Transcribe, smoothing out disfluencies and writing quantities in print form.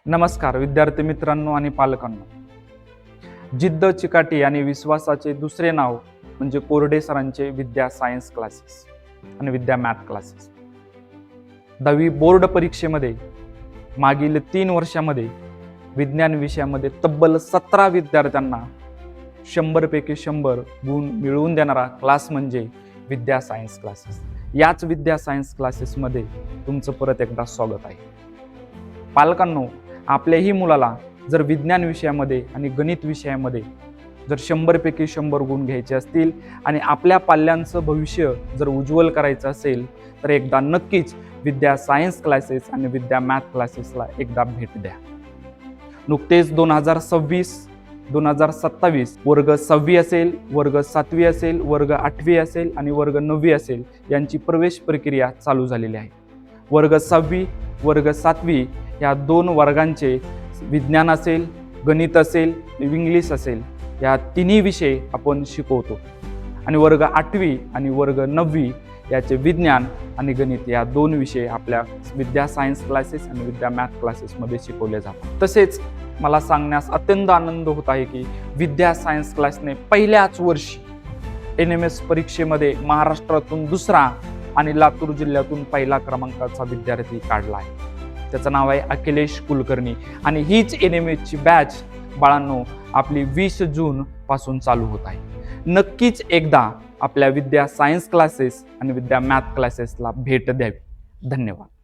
नमस्कार विद्यार्थी मित्रांनो आणि पालकांनो. जिद्द, चिकाटी आणि विश्वासाचे दुसरे नाव म्हणजे कोरडे सरांचे विद्या सायन्स क्लासेस आणि विद्या मॅथ क्लासेस. 10वी बोर्ड परीक्षेमध्ये मागील 3 वर्षामध्ये विज्ञान विषयामध्ये तब्बल 17 विद्यार्थ्यांना 100 पैकी 100 गुण मिळवून देणारा क्लास म्हणजे विद्या सायन्स क्लासेस. याच विद्या सायन्स क्लासेसमध्ये तुमचं परत एकदा स्वागत आहे. पालकांनो, आपल्याही मुलाला जर विज्ञान विषयामध्ये आणि गणित विषयामध्ये जर 100 पैकी 100 गुण घ्यायचे असतील आणि आपल्या पाल्यांचं भविष्य जर उज्ज्वल करायचं असेल तर एकदा नक्कीच विद्या सायन्स क्लासेस आणि विद्या मॅथ क्लासेसला एकदा भेट द्या. नुकतेच 2026-2027 वर्ग 6वी असेल, वर्ग 7वी असेल, वर्ग 8वी असेल आणि वर्ग 9वी असेल यांची प्रवेश प्रक्रिया चालू झालेली आहे. वर्ग 6वी, वर्ग 7वी या 2 वर्गांचे विज्ञान असेल, गणित असेल, इंग्लिश असेल या तिन्ही विषय आपण शिकवतो आणि वर्ग 8वी आणि वर्ग 9वी याचे विज्ञान आणि गणित या 2 विषय आपल्या विद्या सायन्स क्लासेस आणि विद्या मॅथ क्लासेसमध्ये शिकवले जातात. तसेच मला सांगण्यास अत्यंत आनंद होत आहे की विद्या सायन्स क्लासने पहिल्याच वर्षी NMS परीक्षेमध्ये महाराष्ट्रातून दुसरा आणि लातूर जिल्ह्यातून पहिला क्रमांकाचा विद्यार्थी काढला आहे. त्याचं नाव आहे अखिलेश कुलकर्णी आणि हीच NMSची बॅच बाळांनो आपली 20 जून पासून चालू होत आहे. नक्कीच एकदा आपल्या विद्या सायन्स क्लासेस आणि विद्या मॅथ क्लासेसला भेट द्यावी. धन्यवाद.